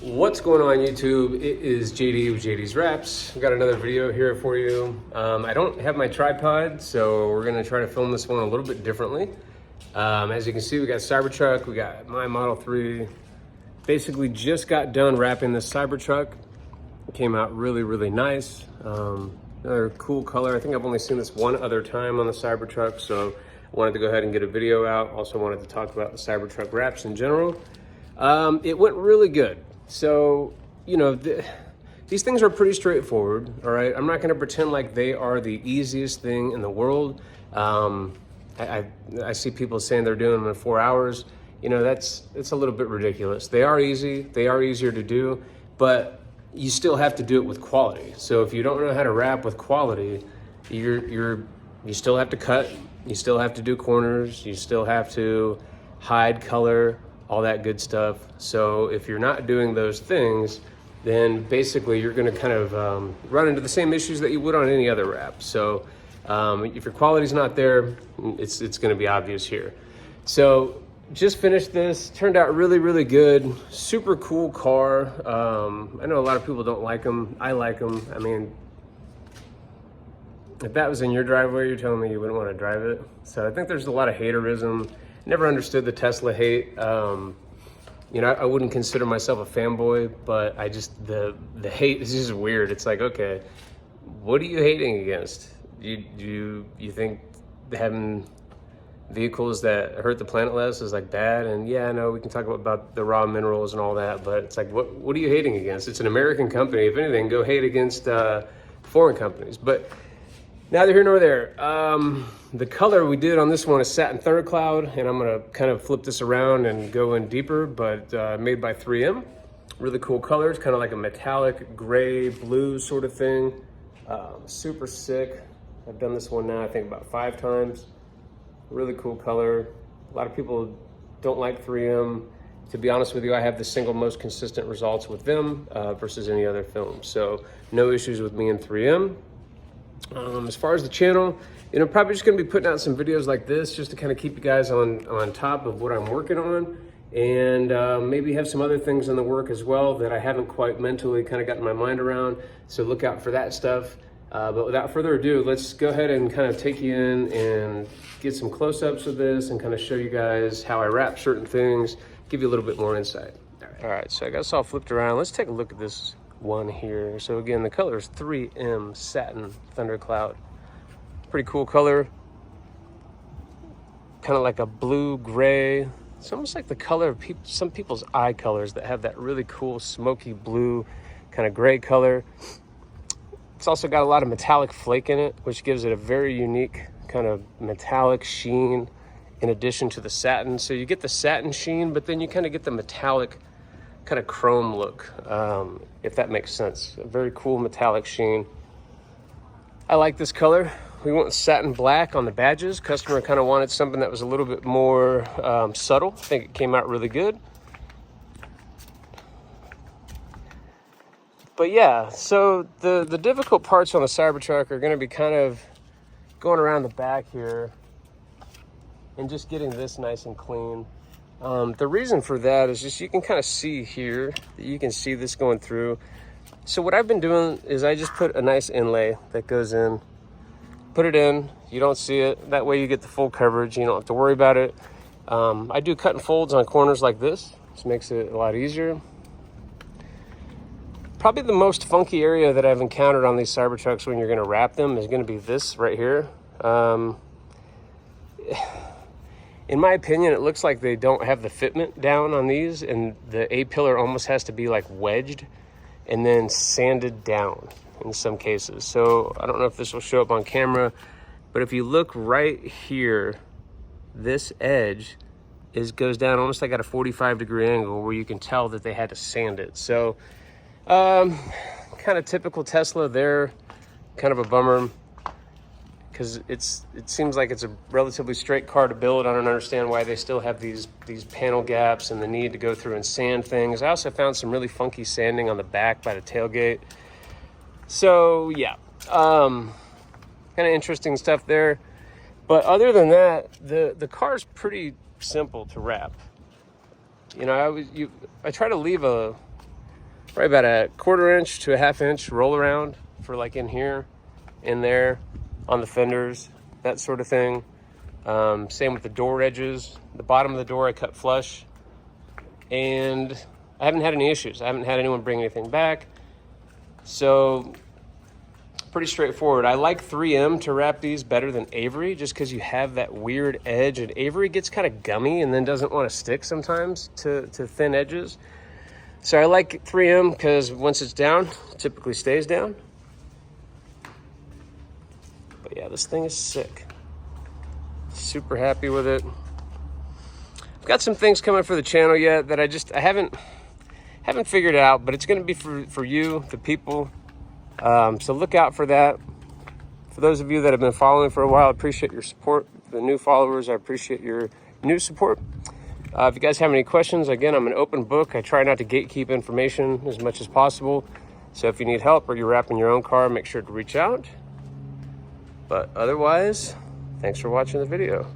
What's going on YouTube? It is JD with JD's Wraps. I've got another video here for you. I don't have my tripod, so we're gonna try to film this one a little bit differently. As you can see, we got Cybertruck, we got my Model 3. Basically just got done wrapping this Cybertruck. It came out really, really nice. Another cool color. I think I've only seen this one other time on the Cybertruck, so I wanted to go ahead and get a video out. Also wanted to talk about the Cybertruck wraps in general. It went really good. So, you know, these things are pretty straightforward, all right? I'm not gonna pretend like they are the easiest thing in the world. I see people saying they're doing them in 4 hours. You know, it's a little bit ridiculous. They are easy, they are easier to do, but you still have to do it with quality. So if you don't know how to wrap with quality, you still have to cut, you still have to do corners, you still have to hide color, all that good stuff. So if you're not doing those things, then basically you're gonna kind of run into the same issues that you would on any other wrap. So if your quality's not there, it's gonna be obvious here. So just finished this, turned out really, really good. Super cool car. I know a lot of people don't like them. I like them. I mean, if that was in your driveway, you're telling me you wouldn't wanna drive it. So I think there's a lot of haterism. Never understood the Tesla hate. You know, I wouldn't consider myself a fanboy, but I just, the hate is just weird. It's like, okay, what are you hating against? You think having vehicles that hurt the planet less is like bad? And yeah, I know we can talk about the raw minerals and all that, but it's like, what are you hating against? It's an American company. If anything, go hate against foreign companies. But neither here nor there. The color we did on this one is Satin Thundercloud, and I'm gonna kind of flip this around and go in deeper, but made by 3M. Really cool colors, kind of like a metallic gray, blue sort of thing. Super sick. I've done this one now, I think about 5 times. Really cool color. A lot of people don't like 3M. To be honest with you, I have the single most consistent results with them versus any other film. So no issues with me and 3M. As far as the channel, you know, probably just gonna be putting out some videos like this just to kind of keep you guys on top of what I'm working on, and maybe have some other things in the work as well that I haven't quite mentally kind of gotten my mind around. So look out for that stuff. But without further ado, let's go ahead and kind of take you in and get some close-ups of this and kind of show you guys how I wrap certain things, give you a little bit more insight. All right, so I got us all flipped around. Let's take a look at this one here. So again, the color is 3M Satin Thundercloud. Pretty cool color. Kind of like a blue gray. It's almost like the color of some people's eye colors that have that really cool smoky blue kind of gray color. It's also got a lot of metallic flake in it, which gives it a very unique kind of metallic sheen in addition to the satin. So you get the satin sheen, but then you kind of get the metallic kind of chrome look, if that makes sense. A very cool metallic sheen. I like this color. We went with satin black on the badges. Customer kind of wanted something that was a little bit more subtle. I think it came out really good. But yeah, so the difficult parts on the Cybertruck are going to be kind of going around the back here and just getting this nice and clean. The reason for that is just you can kind of see here that you can see this going through. So what I've been doing is I just put a nice inlay that goes in, put it in, you don't see it. That way you get the full coverage, you don't have to worry about it. I do cut and folds on corners like this. This makes it a lot easier. Probably the most funky area that I've encountered on these Cybertrucks when you're gonna wrap them is gonna be this right here. In my opinion, it looks like they don't have the fitment down on these, and the A-pillar almost has to be like wedged and then sanded down in some cases. So I don't know if this will show up on camera, but if you look right here, this edge goes down almost like at a 45-degree angle where you can tell that they had to sand it. So kind of typical Tesla there, kind of a bummer, because it seems like it's a relatively straight car to build. I don't understand why they still have these panel gaps and the need to go through and sand things. I also found some really funky sanding on the back by the tailgate. So yeah, kind of interesting stuff there. But other than that, the car's pretty simple to wrap. You know, I try to leave a probably about a 1/4 inch to a 1/2 inch roll around for like in here, in there, on the fenders, that sort of thing. Same with the door edges. The bottom of the door I cut flush, and I haven't had any issues. I haven't had anyone bring anything back. So pretty straightforward. I like 3M to wrap these better than Avery, just because you have that weird edge, and Avery gets kind of gummy and then doesn't want to stick sometimes to thin edges. So I like 3M because once it's down, it typically stays down. But yeah, this thing is sick. Super happy with it. I've got some things coming for the channel yet that I haven't figured out, but it's going to be for you, the people. So look out for that. For those of you that have been following for a while, I appreciate your support. The new followers, I appreciate your new support. If you guys have any questions, again, I'm an open book. I try not to gatekeep information as much as possible. So if you need help or you're wrapping your own car, make sure to reach out. But otherwise, thanks for watching the video.